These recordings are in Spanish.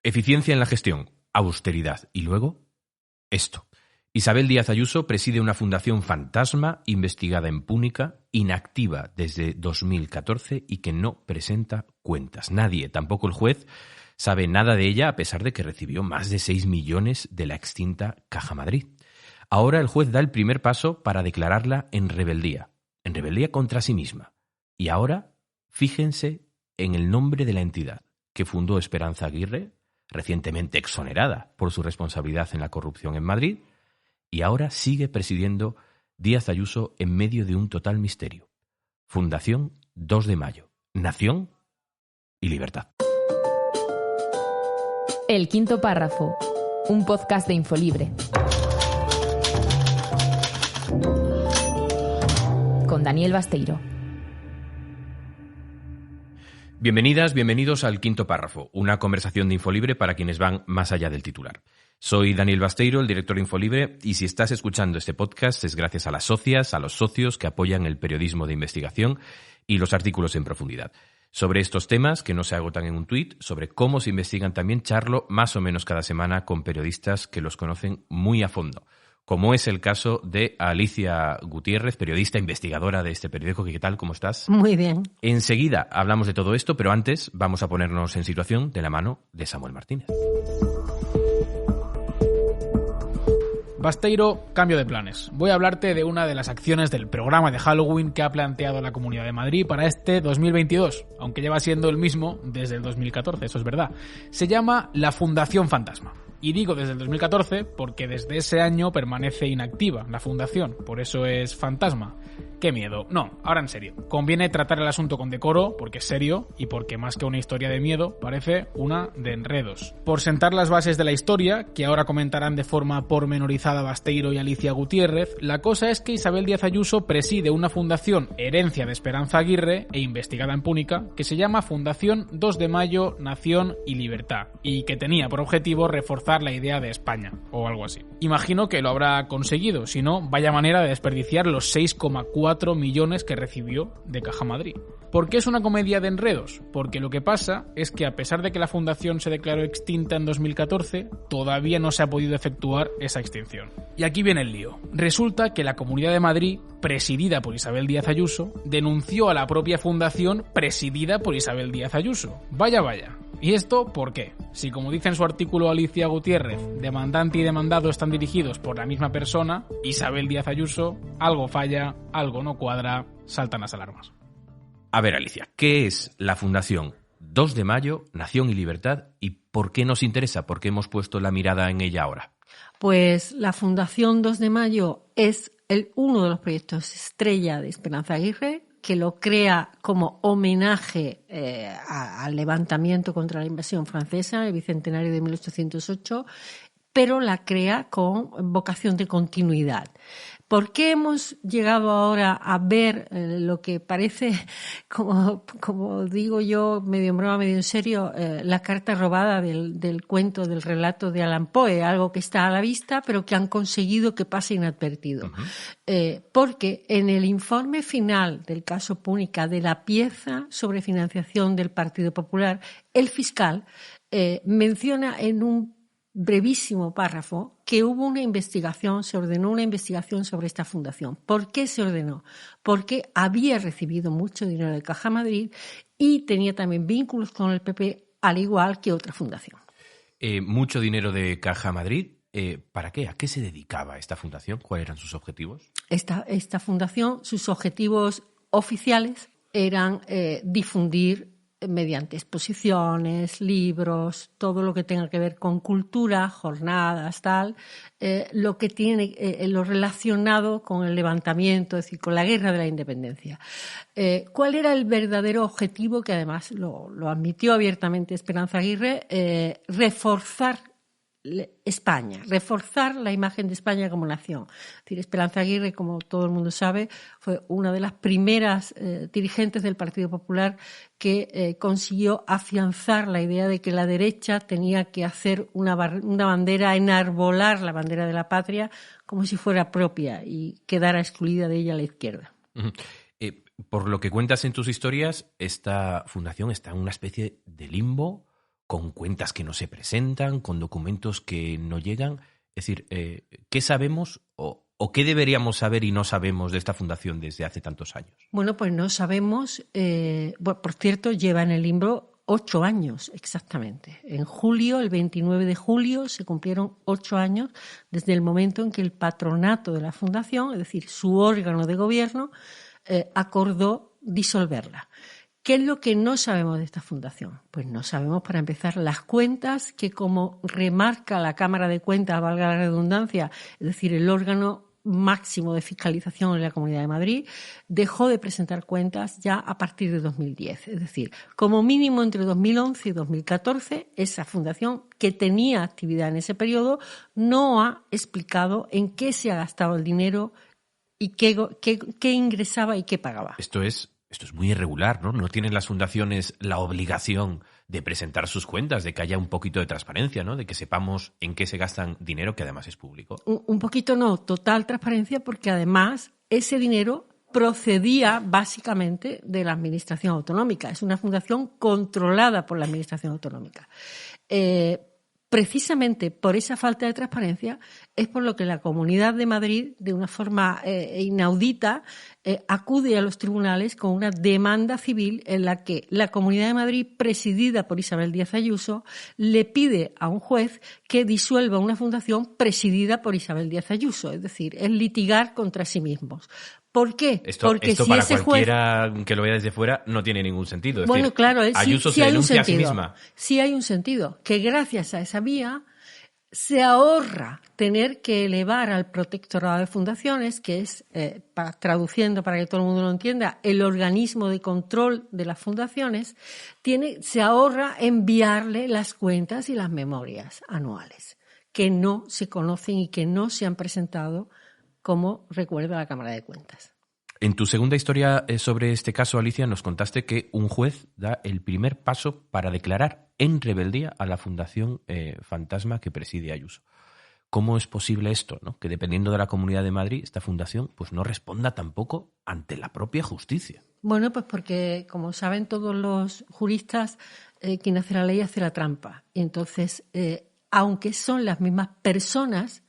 Eficiencia en la gestión, austeridad y luego esto. Isabel Díaz Ayuso preside una fundación fantasma investigada en Púnica, inactiva desde 2014 y que no presenta cuentas. Nadie, tampoco el juez, sabe nada de ella a pesar de que recibió más de 6 millones de la extinta Caja Madrid. Ahora el juez da el primer paso para declararla en rebeldía contra sí misma. Y ahora, fíjense en el nombre de la entidad que fundó Esperanza Aguirre, recientemente exonerada por su responsabilidad en la corrupción en Madrid, y ahora sigue presidiendo Díaz Ayuso en medio de un total misterio. Fundación 2 de Mayo, Nación y Libertad. El quinto párrafo, un podcast de Infolibre. Con Daniel Basteiro. Bienvenidas, bienvenidos al quinto párrafo, una conversación de Infolibre para quienes van más allá del titular. Soy Daniel Basteiro, el director de Infolibre, y si estás escuchando este podcast es gracias a las socias, a los socios que apoyan el periodismo de investigación y los artículos en profundidad. Sobre estos temas, que no se agotan en un tuit, sobre cómo se investigan también, charlo más o menos cada semana con periodistas que los conocen muy a fondo, como es el caso de Alicia Gutiérrez, periodista investigadora de este periódico. ¿Qué tal? ¿Cómo estás? Muy bien. Enseguida hablamos de todo esto, pero antes vamos a ponernos en situación de la mano de Samuel Martínez. Basteiro, cambio de planes. Voy a hablarte de una de las acciones del programa de Halloween que ha planteado la Comunidad de Madrid para este 2022, aunque lleva siendo el mismo desde el 2014, eso es verdad. Se llama la Fundación Fantasma. Y digo desde el 2014 porque desde ese año permanece inactiva la fundación, por eso es fantasma. ¡Qué miedo! No, ahora en serio. Conviene tratar el asunto con decoro, porque es serio, y porque más que una historia de miedo, parece una de enredos. Por sentar las bases de la historia, que ahora comentarán de forma pormenorizada Basteiro y Alicia Gutiérrez, la cosa es que Isabel Díaz Ayuso preside una fundación herencia de Esperanza Aguirre e investigada en Púnica, que se llama Fundación 2 de Mayo, Nación y Libertad, y que tenía por objetivo reforzar la idea de España, o algo así. Imagino que lo habrá conseguido, si no, vaya manera de desperdiciar los 6,4 millones que recibió de Caja Madrid. ¿Por qué es una comedia de enredos? Porque lo que pasa es que a pesar de que la fundación se declaró extinta en 2014, todavía no se ha podido efectuar esa extinción. Y aquí viene el lío. Resulta que la Comunidad de Madrid, presidida por Isabel Díaz Ayuso, denunció a la propia fundación presidida por Isabel Díaz Ayuso. Vaya, vaya. ¿Y esto por qué? Si, como dice en su artículo Alicia Gutiérrez, demandante y demandado están dirigidos por la misma persona, Isabel Díaz Ayuso, algo falla, algo no cuadra, saltan las alarmas. A ver, Alicia, ¿qué es la Fundación 2 de Mayo, Nación y Libertad? ¿Y por qué nos interesa? ¿Por qué hemos puesto la mirada en ella ahora? Pues la Fundación 2 de Mayo es uno de los proyectos estrella de Esperanza Aguirre, que lo crea como homenaje al levantamiento contra la invasión francesa, el bicentenario de 1808, pero la crea con vocación de continuidad. ¿Por qué hemos llegado ahora a ver lo que parece, como digo yo, medio en broma, medio en serio, la carta robada del cuento, del relato de Allan Poe, algo que está a la vista, pero que han conseguido que pase inadvertido? Uh-huh. Porque en el informe final del caso Púnica, de la pieza sobre financiación del Partido Popular, el fiscal menciona en un brevísimo párrafo que hubo una investigación, se ordenó una investigación sobre esta fundación. ¿Por qué se ordenó? Porque había recibido mucho dinero de Caja Madrid y tenía también vínculos con el PP, al igual que otra fundación. Mucho dinero de Caja Madrid. ¿Para qué? ¿A qué se dedicaba esta fundación? ¿Cuáles eran sus objetivos? Esta fundación, sus objetivos oficiales eran difundir mediante exposiciones, libros, todo lo que tenga que ver con cultura, jornadas, tal, lo que tiene lo relacionado con el levantamiento, es decir, con la guerra de la independencia. ¿Cuál era el verdadero objetivo? Que además lo admitió abiertamente Esperanza Aguirre, reforzar España, reforzar la imagen de España como nación. Es decir, Esperanza Aguirre, como todo el mundo sabe, fue una de las primeras dirigentes del Partido Popular que consiguió afianzar la idea de que la derecha tenía que hacer una bandera, enarbolar la bandera de la patria como si fuera propia y quedara excluida de ella la izquierda. Por lo que cuentas en tus historias, esta fundación está en una especie de limbo. con cuentas que no se presentan, con documentos que no llegan. Es decir, ¿qué sabemos o qué deberíamos saber y no sabemos de esta fundación desde hace tantos años? Bueno, pues no sabemos. Por cierto, lleva en el libro 8 años exactamente. En julio, el 29 de julio, se cumplieron 8 años desde el momento en que el patronato de la fundación, es decir, su órgano de gobierno, acordó disolverla. ¿Qué es lo que no sabemos de esta fundación? Pues no sabemos, para empezar, las cuentas que, como remarca la Cámara de Cuentas, valga la redundancia, es decir, el órgano máximo de fiscalización en la Comunidad de Madrid, dejó de presentar cuentas ya a partir de 2010. Es decir, como mínimo entre 2011 y 2014, esa fundación, que tenía actividad en ese periodo, no ha explicado en qué se ha gastado el dinero y qué ingresaba y qué pagaba. Esto es muy irregular, ¿no? No tienen las fundaciones la obligación de presentar sus cuentas, de que haya un poquito de transparencia, ¿no? De que sepamos en qué se gastan dinero, que además es público. Un poquito no, total transparencia, porque además ese dinero procedía básicamente de la Administración Autonómica. Es una fundación controlada por la Administración Autonómica. Precisamente por esa falta de transparencia es por lo que la Comunidad de Madrid, de una forma inaudita, acude a los tribunales con una demanda civil en la que la Comunidad de Madrid, presidida por Isabel Díaz Ayuso, le pide a un juez que disuelva una fundación presidida por Isabel Díaz Ayuso. Es decir, es litigar contra sí mismos. ¿Por qué? Porque si para ese cualquiera juez, que lo vea desde fuera, no tiene ningún sentido. Es bueno, decir, claro, Ayuso sí se hay un denuncia sentido. A sí misma. Sí hay un sentido, que gracias a esa vía se ahorra tener que elevar al protectorado de fundaciones, que es, traduciendo para que todo el mundo lo entienda, el organismo de control de las fundaciones, se ahorra enviarle las cuentas y las memorias anuales, que no se conocen y que no se han presentado, como recuerda la Cámara de Cuentas. En tu segunda historia sobre este caso, Alicia, nos contaste que un juez da el primer paso para declarar en rebeldía a la Fundación Fantasma que preside Ayuso. ¿Cómo es posible esto, ¿no? Que dependiendo de la Comunidad de Madrid, esta fundación pues no responda tampoco ante la propia justicia? Bueno, pues porque, como saben todos los juristas, quien hace la ley hace la trampa. Y entonces, aunque son las mismas personas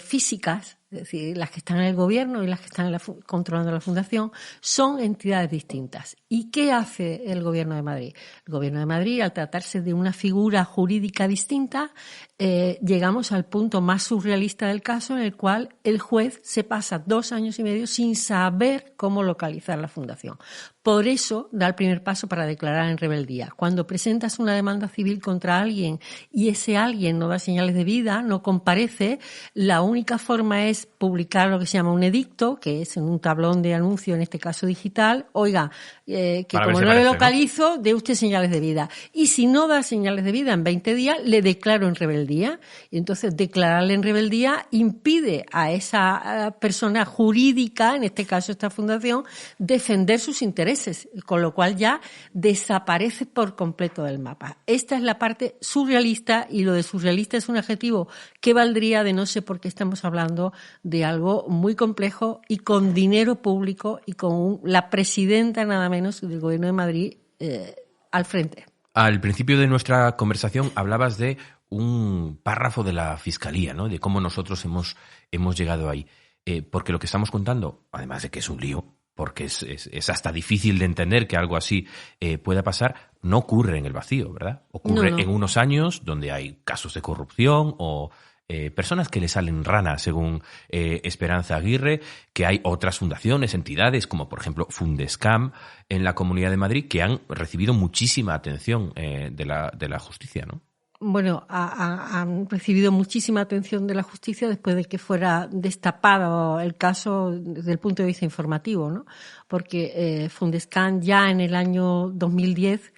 físicas, es decir, las que están en el gobierno y las que están controlando la fundación, son entidades distintas. ¿Y qué hace el Gobierno de Madrid? El Gobierno de Madrid, al tratarse de una figura jurídica distinta, llegamos al punto más surrealista del caso, en el cual el juez se pasa 2 años y medio sin saber cómo localizar la fundación. Por eso da el primer paso para declarar en rebeldía. Cuando presentas una demanda civil contra alguien y ese alguien no da señales de vida, no comparece, la única forma es publicar lo que se llama un edicto, que es en un tablón de anuncio, en este caso digital. Oiga, que como no le localizo, dé usted señales de vida. Y si no da señales de vida en 20 días, le declaro en rebeldía. Y entonces declararle en rebeldía impide a esa persona jurídica, en este caso esta fundación, defender sus intereses, con lo cual ya desaparece por completo del mapa. Esta es la parte surrealista, y lo de surrealista es un adjetivo que valdría de no sé por qué estamos hablando de algo muy complejo y con dinero público y con la presidenta nada menos del Gobierno de Madrid al frente. Al principio de nuestra conversación hablabas de un párrafo de la Fiscalía, ¿no? De cómo nosotros hemos llegado ahí. Porque lo que estamos contando, además de que es un lío, porque es hasta difícil de entender que algo así pueda pasar, no ocurre en el vacío, ¿verdad? Ocurre en unos años donde hay casos de corrupción o personas que le salen ranas, según Esperanza Aguirre, que hay otras fundaciones, entidades, como por ejemplo Fundescam, en la Comunidad de Madrid, que han recibido muchísima atención de la justicia, ¿no? Bueno, han recibido muchísima atención de la justicia después de que fuera destapado el caso desde el punto de vista informativo, ¿no? Porque Fundescam ya en el año 2010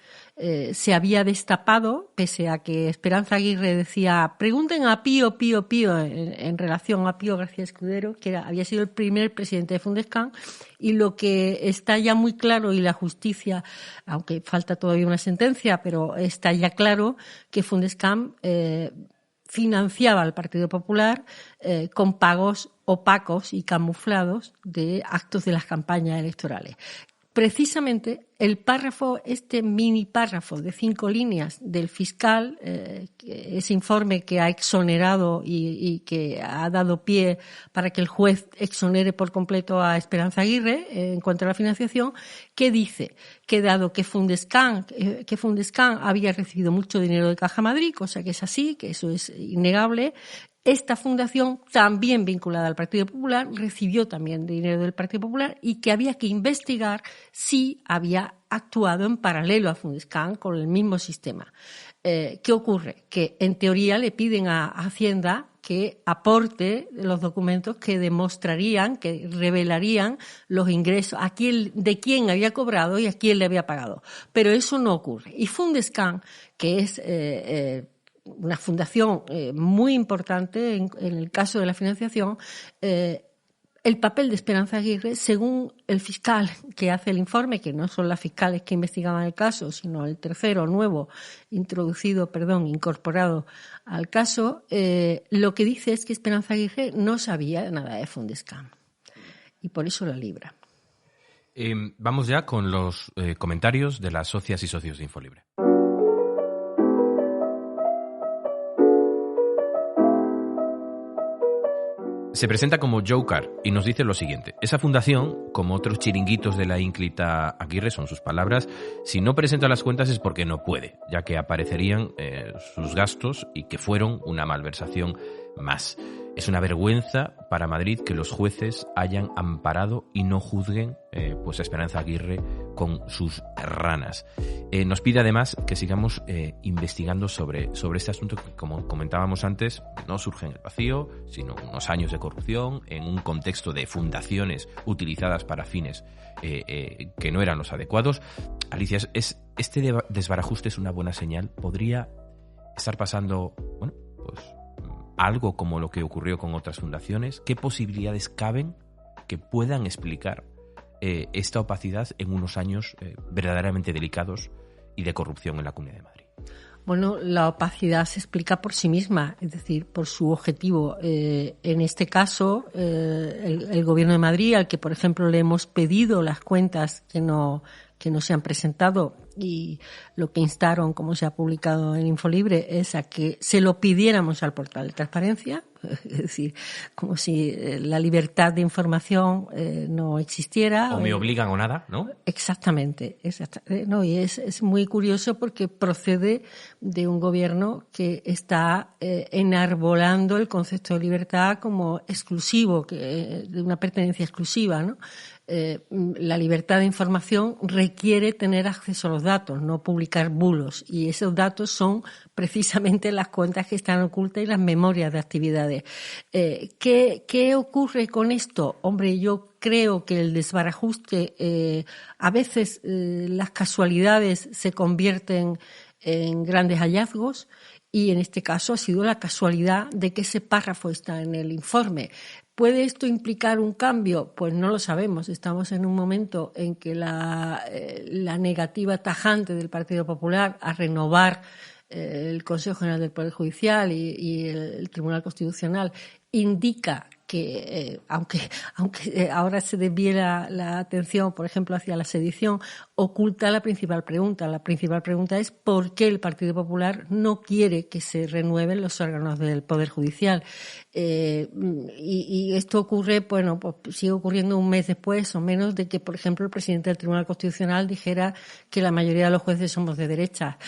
se había destapado, pese a que Esperanza Aguirre decía, pregunten a Pío en relación a Pío García Escudero, que había sido el primer presidente de Fundescam, y lo que está ya muy claro, y la justicia, aunque falta todavía una sentencia, pero está ya claro que Fundescam financiaba al Partido Popular con pagos opacos y camuflados de actos de las campañas electorales. precisamente el párrafo, este mini párrafo de 5 líneas del fiscal, ese informe que ha exonerado y que ha dado pie para que el juez exonere por completo a Esperanza Aguirre en cuanto a la financiación, que dice que dado que Fundescan había recibido mucho dinero de Caja Madrid, cosa que es así, que eso es innegable, esta fundación, también vinculada al Partido Popular, recibió también dinero del Partido Popular y que había que investigar si había actuado en paralelo a Fundescan con el mismo sistema. ¿Qué ocurre? Que en teoría le piden a Hacienda que aporte los documentos que demostrarían, que revelarían los ingresos, de quién había cobrado y a quién le había pagado. Pero eso no ocurre. Y Fundescan, que es una fundación muy importante en el caso de la financiación, el papel de Esperanza Aguirre, según el fiscal que hace el informe, que no son las fiscales que investigaban el caso, sino el tercero nuevo incorporado al caso, lo que dice es que Esperanza Aguirre no sabía nada de Fundescan y por eso la libra. Vamos ya con los comentarios de las socias y socios de Infolibre. Se presenta como Joe Carr y nos dice lo siguiente. Esa fundación, como otros chiringuitos de la ínclita Aguirre, son sus palabras, si no presenta las cuentas es porque no puede, ya que aparecerían sus gastos y que fueron una malversación más. Es una vergüenza para Madrid que los jueces hayan amparado y no juzguen pues a Esperanza Aguirre con sus ranas. Nos pide además que sigamos investigando sobre este asunto que, como comentábamos antes, no surge en el vacío, sino unos años de corrupción en un contexto de fundaciones utilizadas para fines que no eran los adecuados. Alicia, este desbarajuste es una buena señal. ¿Podría estar pasando, bueno, pues algo como lo que ocurrió con otras fundaciones? ¿Qué posibilidades caben que puedan explicar esta opacidad en unos años verdaderamente delicados y de corrupción en la Comunidad de Madrid? Bueno, la opacidad se explica por sí misma, es decir, por su objetivo. En este caso, el Gobierno de Madrid, al que, por ejemplo, le hemos pedido las cuentas que no se han presentado, y lo que instaron, como se ha publicado en Infolibre, es a que se lo pidiéramos al portal de transparencia, es decir, como si la libertad de información no existiera. O me obligan o nada, ¿no? Exactamente. No, y es muy curioso porque procede de un gobierno que está enarbolando el concepto de libertad como exclusivo, de una pertenencia exclusiva, ¿no? La libertad de información requiere tener acceso a los datos, no publicar bulos, y esos datos son precisamente las cuentas que están ocultas y las memorias de actividades. ¿Qué ocurre con esto? Hombre, yo creo que el desbarajuste, a veces las casualidades se convierten en grandes hallazgos, y en este caso ha sido la casualidad de que ese párrafo está en el informe. ¿Puede esto implicar un cambio? Pues no lo sabemos. Estamos en un momento en que la negativa tajante del Partido Popular a renovar el Consejo General del Poder Judicial y el Tribunal Constitucional indica que, aunque ahora se desvíe la atención, por ejemplo, hacia la sedición, oculta la principal pregunta. La principal pregunta es ¿por qué el Partido Popular no quiere que se renueven los órganos del Poder Judicial? Y esto ocurre, bueno, pues sigue ocurriendo un mes después o menos de que, por ejemplo, el presidente del Tribunal Constitucional dijera que la mayoría de los jueces somos de derecha.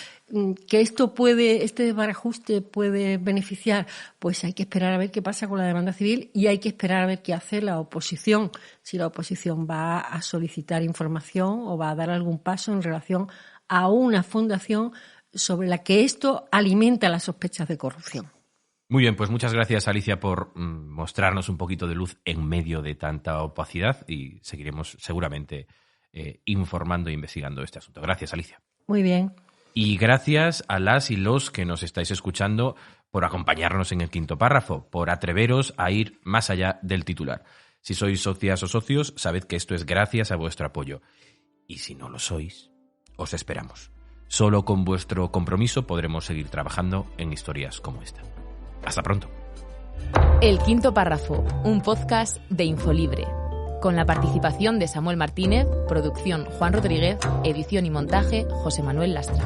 ¿Que este desbarajuste puede beneficiar? Pues hay que esperar a ver qué pasa con la demanda civil y hay que esperar a ver qué hace la oposición. Si la oposición va a solicitar información o va a dar algún paso en relación a una fundación sobre la que esto alimenta las sospechas de corrupción. Muy bien, pues muchas gracias, Alicia, por mostrarnos un poquito de luz en medio de tanta opacidad, y seguiremos seguramente informando e investigando este asunto. Gracias, Alicia. Muy bien. Y gracias a las y los que nos estáis escuchando por acompañarnos en el quinto párrafo, por atreveros a ir más allá del titular. Si sois socias o socios, sabed que esto es gracias a vuestro apoyo. Y si no lo sois, os esperamos. Solo con vuestro compromiso podremos seguir trabajando en historias como esta. Hasta pronto. El quinto párrafo, un podcast de Infolibre. con la participación de Samuel Martínez, producción Juan Rodríguez, edición y montaje José Manuel Lastra.